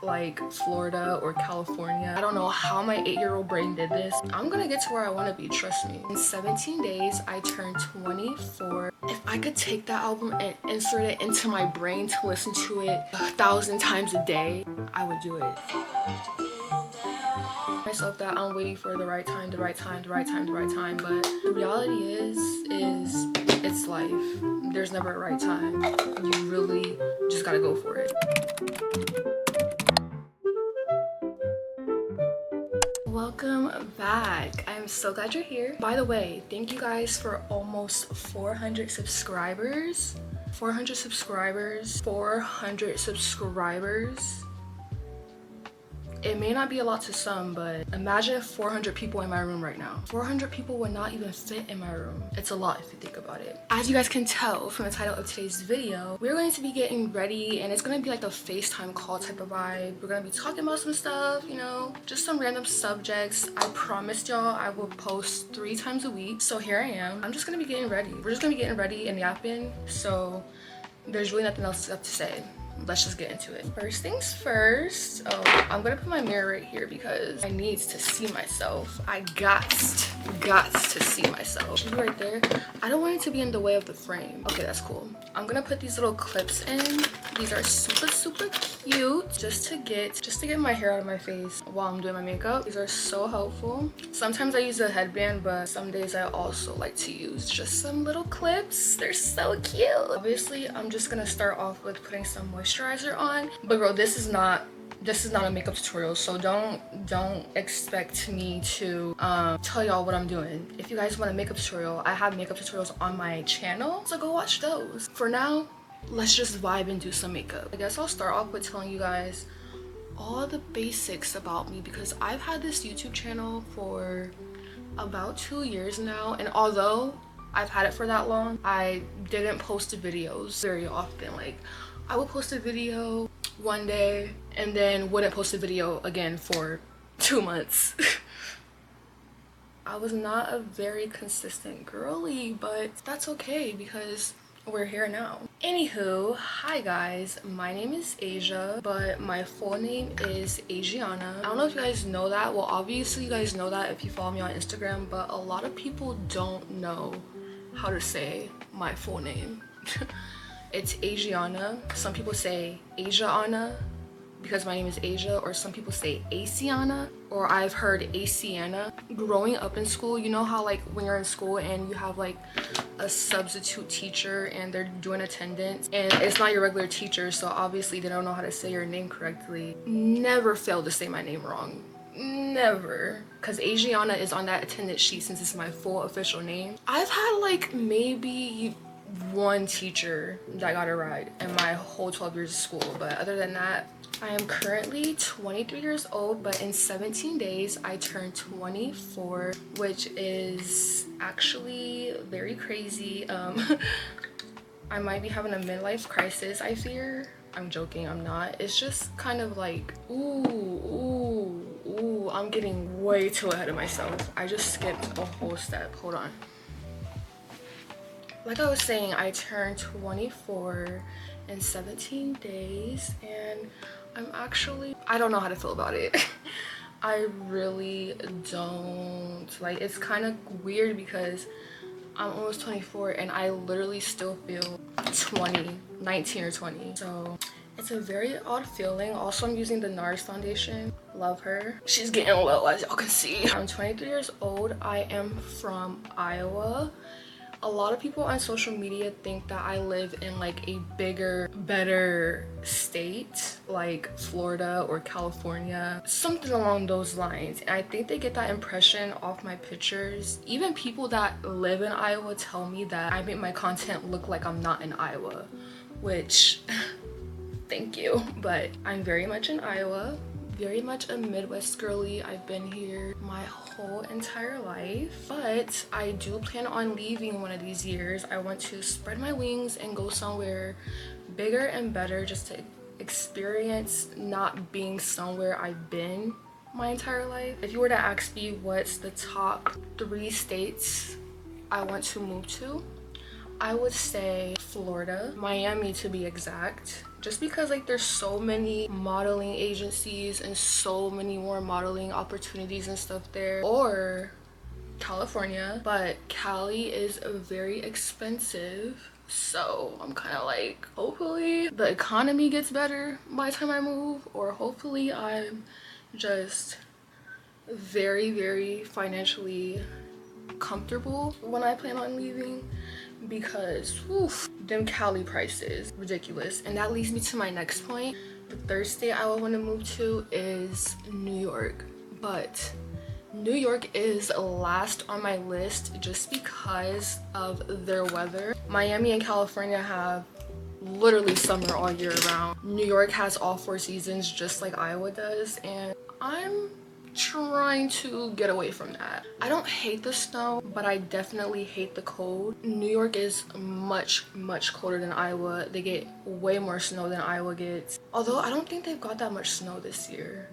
like Florida or California. I don't know how my 8-year-old brain did this. I'm gonna get to where I want to be, trust me. In 17 days I turned 24. If I could take that album and insert it into my brain to listen to it 1,000 times a day, I would do it. Myself that I'm waiting for the right time, but the reality is it's life. There's never a right time. You really just gotta go for it. Welcome back. I'm so glad you're here. By the way, thank you guys for almost 400 subscribers. 400 subscribers. It may not be a lot to some, but imagine 400 people in my room right now. 400 people would not even fit in my room. It's a lot if you think about it. As you guys can tell from the title of today's video, we're going to be getting ready and it's going to be like a FaceTime call type of vibe. We're going to be talking about some stuff, you know, just some random subjects. I promised y'all I will post 3 times a week. So here I am. I'm just going to be getting ready. We're just going to be getting ready and yapping. So there's really nothing else left to say. Let's just get into it. First things first, I'm gonna put my mirror right here because I need to see myself. I got to see myself. Should be right there. I don't want it to be in the way of the frame. Okay, that's cool. I'm gonna put these little clips in. These are super cute just to get my hair out of my face while I'm doing my makeup. These are so helpful. Sometimes I use a headband, but some days I also like to use just some little clips. They're so cute. Obviously, I'm just gonna start off with putting some moisturizer on, but girl, this is not a makeup tutorial, so don't expect me to tell y'all what I'm doing. If you guys want a makeup tutorial, I have makeup tutorials on my channel, so go watch those. For now, let's just vibe and do some makeup. I guess I'll start off with telling you guys all the basics about me because I've had this YouTube channel for about 2 years now, and although I've had it for that long, I didn't post videos very often. Like, I would post a video one day and then wouldn't post a video again for 2 months. I was not a very consistent girly, but that's okay because we're here now. Anywho, hi guys, my name is Asia, but my full name is Asiana. I don't know if you guys know that. Well, obviously you guys know that if you follow me on Instagram, but a lot of people don't know how to say my full name. It's Asiana. Some people say Asiana because my name is Asia, or some people say Asiana, or I've heard Asiana. Growing up in school, you know how like when you're in school and you have like a substitute teacher and they're doing attendance and it's not your regular teacher, so obviously they don't know how to say your name correctly. Never fail to say my name wrong. Never, because Asiana is on that attendance sheet since it's my full official name. I've had like maybe one teacher that got it right in my whole 12 years of school, but other than that, I am currently 23 years old, but in 17 days I turned 24, which is actually very crazy. I might be having a midlife crisis, I fear. I'm joking, I'm not. It's just kind of like, ooh, I'm getting way too ahead of myself. I just skipped a whole step. Hold on. Like I was saying, I turned 24 in 17 days and I don't know how to feel about it. I really don't. Like, it's kind of weird because I'm almost 24 and I literally still feel 19 or 20. So it's a very odd feeling. Also, I'm using the NARS foundation. Love her. She's getting low, as y'all can see. I'm 23 years old. I am from Iowa. A lot of people on social media think that I live in like a bigger, better state like Florida or California, something along those lines. And I think they get that impression off my pictures. Even people that live in Iowa tell me that I make my content look like I'm not in Iowa, which thank you. But I'm very much in Iowa. Very much a Midwest girly. I've been here my whole entire life, but I do plan on leaving one of these years. I want to spread my wings and go somewhere bigger and better just to experience not being somewhere I've been my entire life. If you were to ask me what's the top 3 states I want to move to, I would say Florida, Miami to be exact, just because like there's so many modeling agencies and so many more modeling opportunities and stuff there. Or California, but Cali is very expensive, so I'm kind of like, hopefully the economy gets better by the time I move, or hopefully I'm just very financially comfortable when I plan on leaving, because oof, them Cali prices ridiculous. And that leads me to my next point. The third state I would want to move to is New York, but New York is last on my list just because of their weather. Miami and California have literally summer all year round. New York has all 4 seasons just like Iowa does, and I'm trying to get away from that. I don't hate the snow, but I definitely hate the cold. New York is much colder than Iowa. They get way more snow than Iowa gets, although I don't think they've got that much snow this year.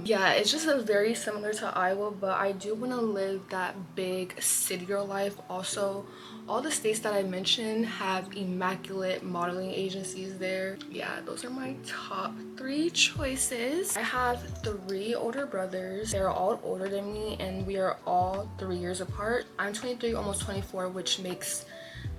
Yeah, it's just a very similar to Iowa, but I do want to live that big city girl life. Also, all the states that I mentioned have immaculate modeling agencies there. Yeah, those are my top 3 choices. I have 3 older brothers. They're all older than me, and we are all 3 years apart. I'm 23, almost 24, which makes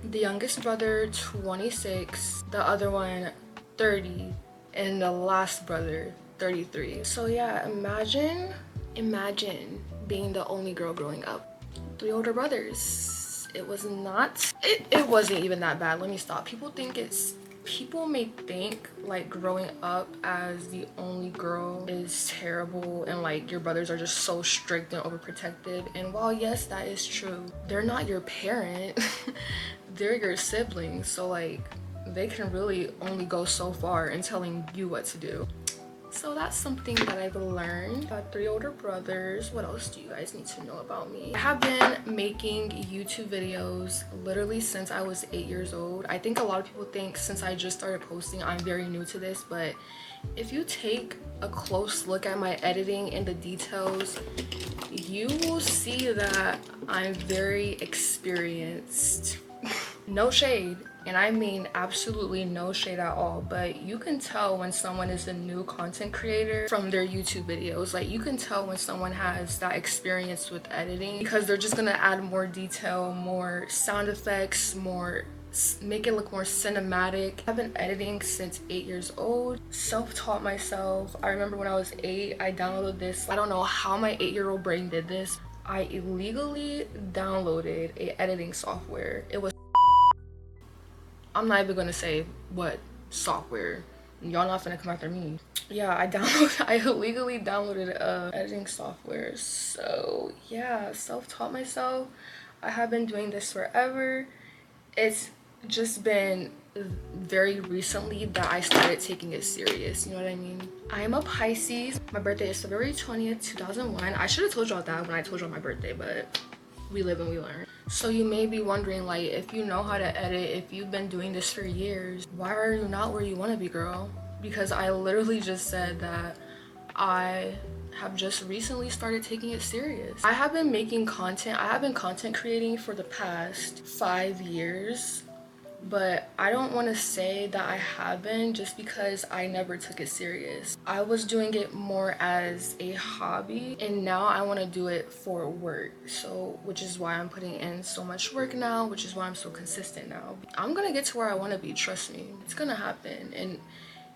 the youngest brother 26, the other one 30, and the last brother 33. So yeah, imagine being the only girl growing up. 3 older brothers. It wasn't even that bad. Let me stop. People may think like growing up as the only girl is terrible and like your brothers are just so strict and overprotective. And while yes, that is true, they're not your parent. They're your siblings. So like they can really only go so far in telling you what to do. So that's something that I've learned. I have 3 older brothers. What else do you guys need to know about me? I have been making YouTube videos literally since I was 8 years old. I think a lot of people think since I just started posting, I'm very new to this, but if you take a close look at my editing and the details, you will see that I'm very experienced. No shade. And I mean absolutely no shade at all, but you can tell when someone is a new content creator from their YouTube videos. Like you can tell when someone has that experience with editing, because they're just gonna add more detail, more sound effects, make it look more cinematic. I've been editing since 8 years old, self-taught myself. I remember when I was 8, I downloaded this. I don't know how my 8-year-old brain did this. I illegally downloaded a editing software. It was, I'm not even gonna say what software. Y'all not finna come after me. Yeah, I illegally downloaded editing software. So yeah, self-taught myself. I have been doing this forever. It's just been very recently that I started taking it serious, you know what I mean? I am a Pisces. My birthday is February 20th, 2001. I should have told y'all that when I told y'all my birthday, but we live and we learn. So you may be wondering, like, if you know how to edit, if you've been doing this for years, why are you not where you want to be, girl? Because I literally just said that I have just recently started taking it serious. I have been making content. I have been content creating for the past 5 years, but I don't want to say that I haven't, just because I never took it serious. I was doing it more as a hobby, and now I want to do it for work. So, which is why I'm putting in so much work now, which is why I'm so consistent now. I'm gonna get to where I want to be, trust me. It's gonna happen, and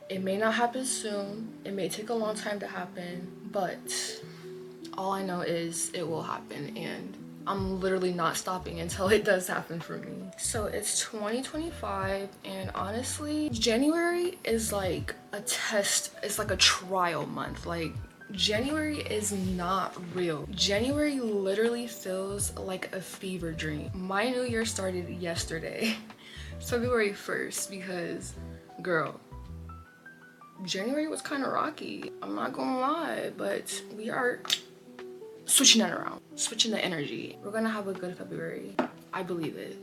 it may not happen soon. It may take a long time to happen, but all I know is it will happen, and I'm literally not stopping until it does happen for me. So it's 2025, and honestly, January is like a test. It's like a trial month. Like, January is not real. January literally feels like a fever dream. My new year started yesterday, February 1st, because girl, January was kind of rocky. I'm not gonna lie, but we are switching that around, switching the energy. We're gonna have a good February. I believe it.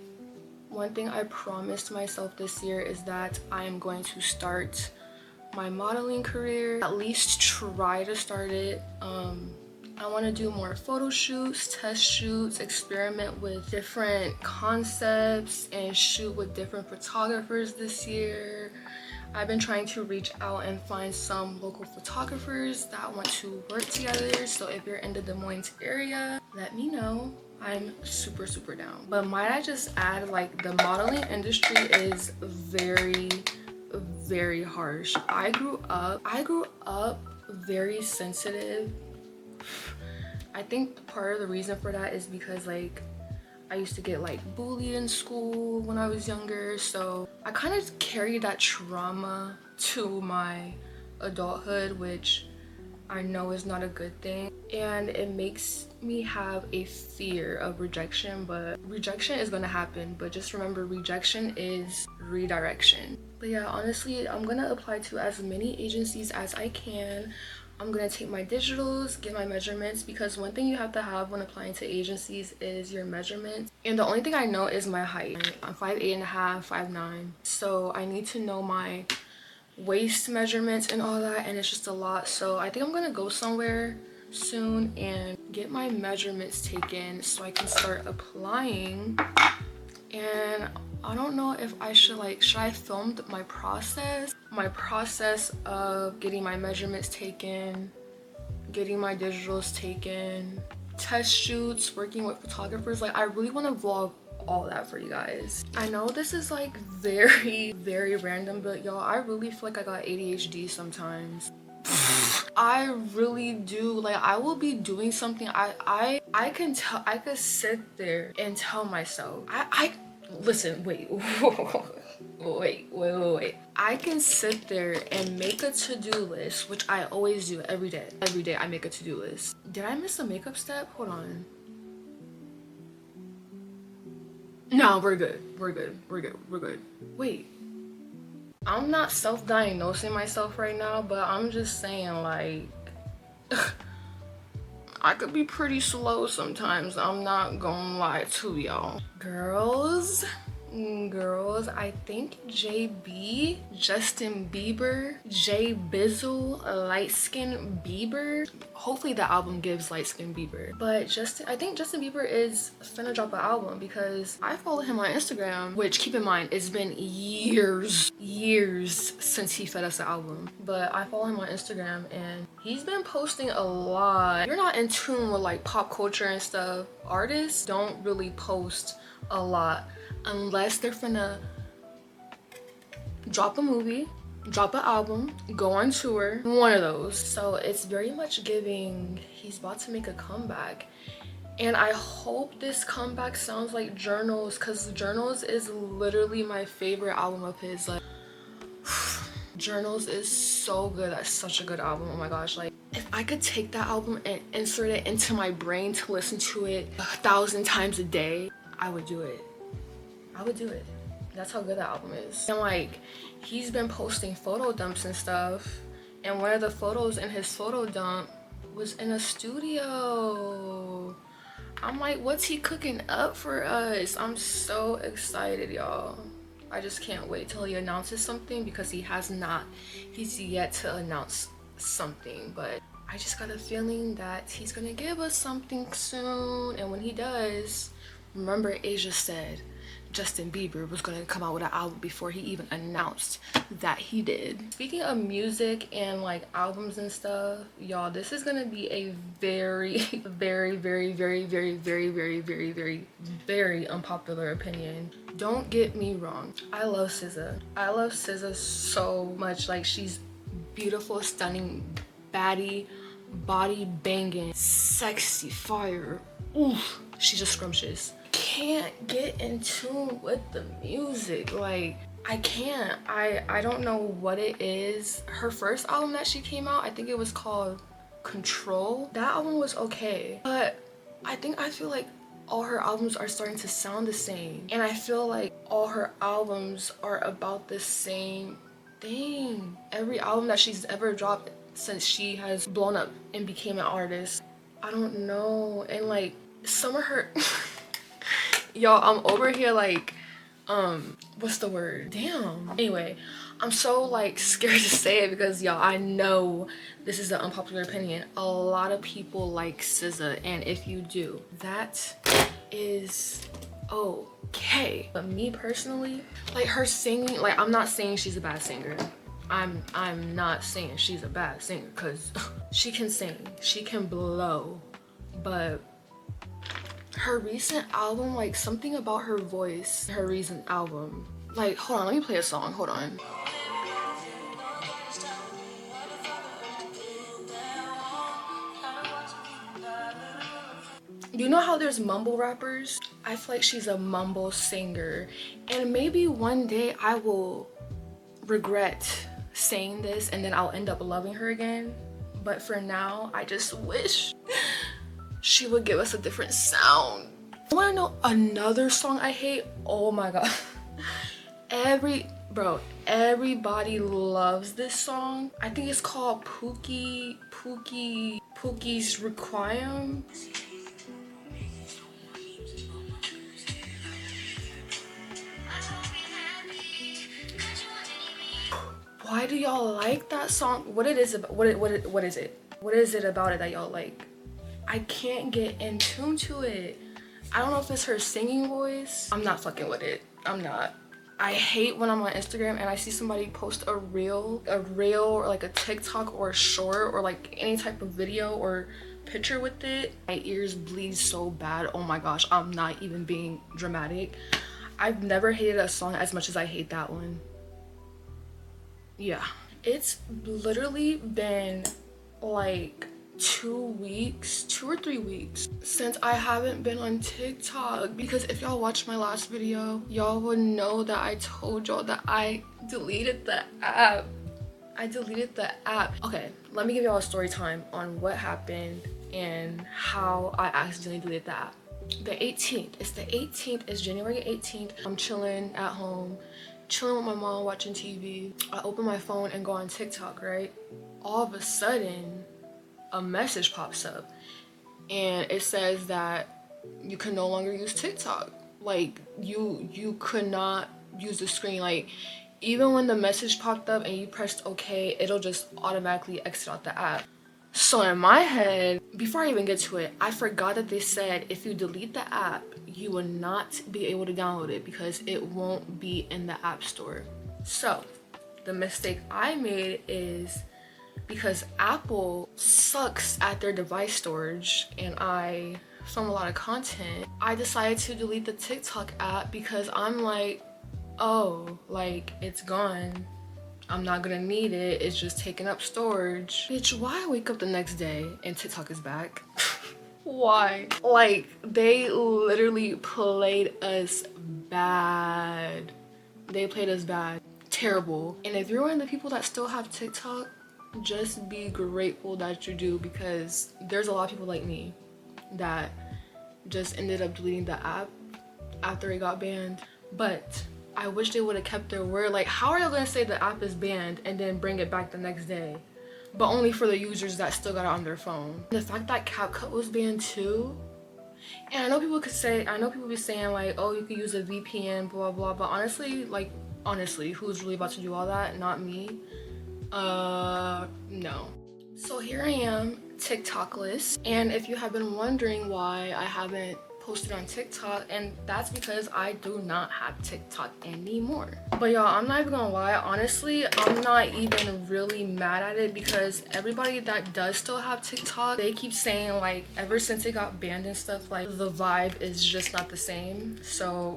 One thing I promised myself this year is that I am going to start my modeling career, at least try to start it. I want to do more photo shoots, test shoots, experiment with different concepts, and shoot with different photographers this year. I've been trying to reach out and find some local photographers that want to work together. So if you're in the Des Moines area, let me know. I'm super down. But might I just add, like, the modeling industry is very harsh. I grew up very sensitive. I think part of the reason for that is because, like, I used to get, like, bullied in school when I was younger, so I kind of carried that trauma to my adulthood, which I know is not a good thing, and it makes me have a fear of rejection. But rejection is gonna happen, but just remember, rejection is redirection. But yeah, honestly, I'm gonna apply to as many agencies as I can. I'm gonna take my digitals, get my measurements, because one thing you have to have when applying to agencies is your measurements. And the only thing I know is my height. I'm 5'8.5", 5'9", so I need to know my waist measurements and all that, and it's just a lot. So I think I'm gonna go somewhere soon and get my measurements taken so I can start applying. And I don't know if I should, like, should I film my process of getting my measurements taken, getting my digitals taken, test shoots, working with photographers. Like, I really want to vlog all that for you guys. I know this is, like, very random, but y'all, I really feel like I got ADHD sometimes. I really do. Like, I will be doing something, I can tell, I could sit there and tell myself, listen, wait. Wait. I can sit there and make a to-do list, which I always do every day. Every day I make a to-do list. Did I miss a makeup step? Hold on. No, we're good. Wait. I'm not self-diagnosing myself right now, but I'm just saying, like, I could be pretty slow sometimes. I'm not gonna lie to y'all. Girls, I think JB, Justin Bieber, J Bizzle, Light Skin Bieber. Hopefully the album gives Light Skin Bieber. But I think Justin Bieber is finna drop an album, because I follow him on Instagram, which, keep in mind, it's been years since he fed us an album. But I follow him on Instagram and he's been posting a lot. If you're not in tune with, like, pop culture and stuff, artists don't really post a lot unless they're finna drop a movie, drop an album, go on tour, one of those. So it's very much giving he's about to make a comeback. And I hope this comeback sounds like Journals, because Journals is literally my favorite album of his. Like, Journals is so good. That's such a good album. Oh my gosh, like, if I could take that album and insert it into my brain to listen to it 1,000 times a day, I would do it. That's how good that album is. And, like, he's been posting photo dumps and stuff, and one of the photos in his photo dump was in a studio. I'm like, what's he cooking up for us? I'm so excited, y'all. I just can't wait till he announces something, because he's yet to announce something. But I just got a feeling that he's gonna give us something soon. And when he does, remember Asia said Justin Bieber was gonna come out with an album before he even announced that he did. Speaking of music and, like, albums and stuff, y'all, this is gonna be a very unpopular opinion. Don't get me wrong, I love SZA. I love SZA so much. Like, she's beautiful, stunning, baddie, body banging, sexy, fire. Oof, she's just scrumptious. Can't get in tune with the music. Like, I can't. I don't know what it is. Her first album that she came out, I think it was called Control. That album was okay, but I feel like all her albums are starting to sound the same, and I feel like all her albums are about the same thing. Every album that she's ever dropped since she has blown up and became an artist, I don't know. And, like, some of her y'all, I'm over here, like, what's the word? Damn. Anyway, I'm so like scared to say it because y'all, I know this is an unpopular opinion. A lot of people like SZA, and if you do, that is okay. But me personally, like her singing, like I'm not saying she's a bad singer. I'm not saying she's a bad singer because she can sing, she can blow, but her recent album, like something about her voice, her recent album, like, hold on, let me play a song, hold on. You know how there's mumble rappers? I feel like she's a mumble singer, and maybe one day I will regret saying this and then I'll end up loving her again, but for now I just wish she would give us a different sound. I want to know another song I hate. Oh my god. Everybody loves this song. I think it's called Pookie's Requiem. Why do y'all like that song? What is it about it that y'all like? I can't get in tune to it. I don't know if it's her singing voice. I'm not fucking with it. I'm not. I hate when I'm on Instagram and I see somebody post a reel or like a TikTok or a short or like any type of video or picture with it. My ears bleed so bad. Oh my gosh, I'm not even being dramatic. I've never hated a song as much as I hate that one. Yeah, it's literally been like 2 or 3 weeks since I haven't been on TikTok, because if y'all watched my last video, y'all would know that I told y'all that I deleted the app. Okay, let me give y'all a story time on what happened and how I accidentally deleted the app. It's January 18th. I'm chilling at home, chilling with my mom, watching TV. I open my phone and go on TikTok, right? All of a sudden, a message pops up and it says that you can no longer use TikTok. Like you could not use the screen. Like even when the message popped up and you pressed okay, it'll just automatically exit out the app. So in my head, before I even get to it, I forgot that they said if you delete the app, you will not be able to download it because it won't be in the app store. So the mistake I made is, because Apple sucks at their device storage and I film a lot of content, I decided to delete the TikTok app because I'm like, oh, like it's gone. I'm not gonna need it. It's just taking up storage. Bitch, why wake up the next day and TikTok is back? Why? Like, they literally played us bad. They played us bad. Terrible. And if you're one of the people that still have TikTok, just be grateful that you do, because there's a lot of people like me that just ended up deleting the app after it got banned. But I wish they would have kept their word. Like, how are y'all gonna say the app is banned and then bring it back the next day? But only for the users that still got it on their phone. The fact that CapCut was banned too. And I know people be saying like, oh, you could use a VPN, blah, blah, but honestly, who's really about to do all that? Not me. No. So here I am, TikTokless. And if you have been wondering why I haven't posted on TikTok, and that's because I do not have TikTok anymore. But y'all, I'm not even gonna lie, honestly, I'm not even really mad at it, because everybody that does still have TikTok, they keep saying like ever since it got banned and stuff, like the vibe is just not the same. So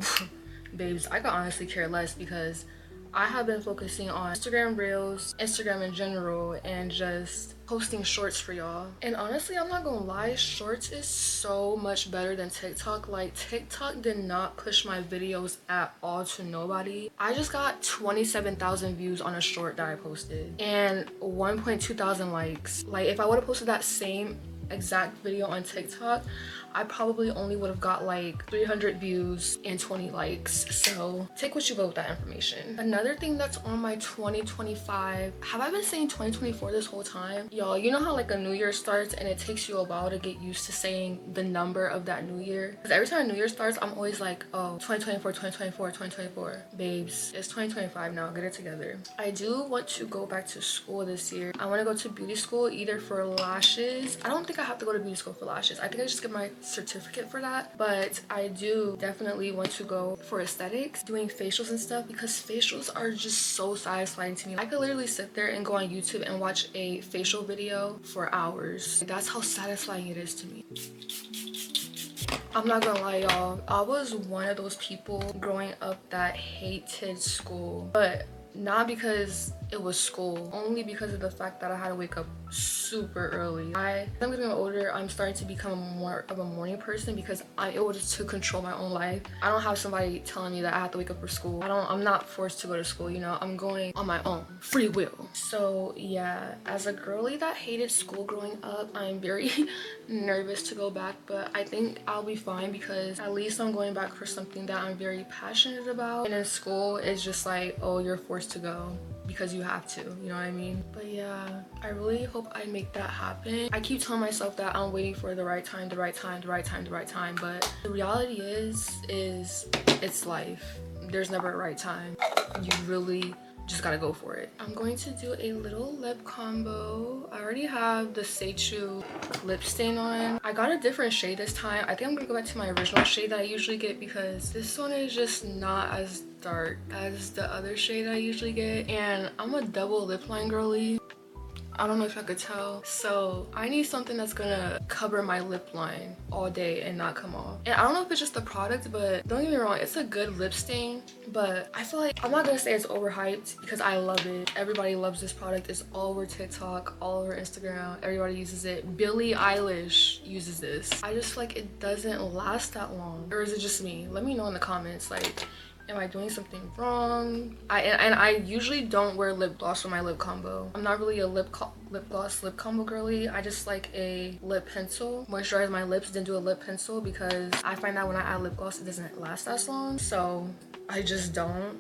babes, I could honestly care less, because I have been focusing on Instagram Reels, Instagram in general, and just posting shorts for y'all. And honestly, I'm not gonna lie, shorts is so much better than TikTok. Like, TikTok did not push my videos at all to nobody. I just got 27,000 views on a short that I posted and 1,200 likes. Like, if I would have posted that same exact video on TikTok, I probably only would have got like 300 views and 20 likes. So take what you will with that information. Another thing that's on my 2025, have I been saying 2024 this whole time? Y'all, you know how like a new year starts and it takes you a while to get used to saying the number of that new year? Because every time a new year starts, I'm always like, oh, 2024, 2024, 2024. Babes, it's 2025 now, get it together. I do want to go back to school this year. I want to go to beauty school either for lashes. I don't think I have to go to beauty school for lashes. I think I just get my certificate for that. But I do definitely want to go for aesthetics, doing facials and stuff, because facials are just so satisfying to me. I could literally sit there and go on YouTube and watch a facial video for hours. That's how satisfying it is to me. I'm not gonna lie, y'all, I was one of those people growing up that hated school, but not because it was school, only because of the fact that I had to wake up super early. As I'm getting older, I'm starting to become more of a morning person because I'm able to control my own life. I don't have somebody telling me that I have to wake up for school. I'm not forced to go to school, you know. I'm going on my own, free will. So yeah, as a girly that hated school growing up, I'm very nervous to go back, but I think I'll be fine because at least I'm going back for something that I'm very passionate about. And in school, it's just like, oh, you're forced to go because you have to, you know what I mean? But yeah, I really hope I make that happen. I keep telling myself that I'm waiting for the right time, the right time, the right time, the right time, but the reality is it's life. There's never a right time. You really just gotta go for it. I'm going to do a little lip combo. I already have the xoxo lip stain on. I got a different shade this time. I think I'm gonna go back to my original shade that I usually get because this one is just not as dark as the other shade I usually get. And I'm a double lip line girly. I don't know if I could tell. So I need something that's gonna cover my lip line all day and not come off. And I don't know if it's just the product, but don't get me wrong, it's a good lip stain, but I feel like I'm not gonna say it's overhyped because I love it. Everybody loves this product. It's all over TikTok, all over Instagram. Everybody uses it. Billie Eilish uses this. I just feel like it doesn't last that long. Or is it just me? Let me know in the comments. Like, am I doing something wrong? I usually don't wear lip gloss for my lip combo. I'm not really a lip gloss lip combo girly. I just like a lip pencil. Moisturize my lips, then do a lip pencil because I find that when I add lip gloss, it doesn't last as long. So I just don't.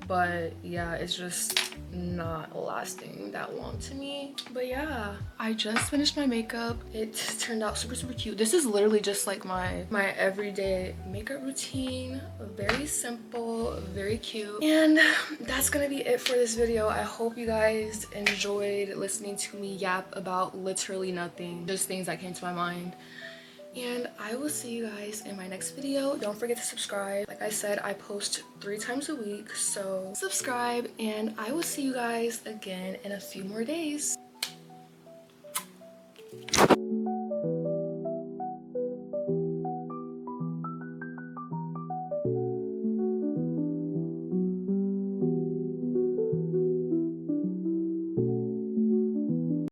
But yeah, it's just not lasting that long to me. But yeah, I just finished my makeup. It turned out super cute. This is literally just like my everyday makeup routine. Very simple, very cute. And that's gonna be it for this video. I hope you guys enjoyed listening to me yap about literally nothing, just things that came to my mind. And I will see you guys in my next video. Don't forget to subscribe. Like I said, I post 3 times a week, so subscribe, and I will see you guys again in a few more days.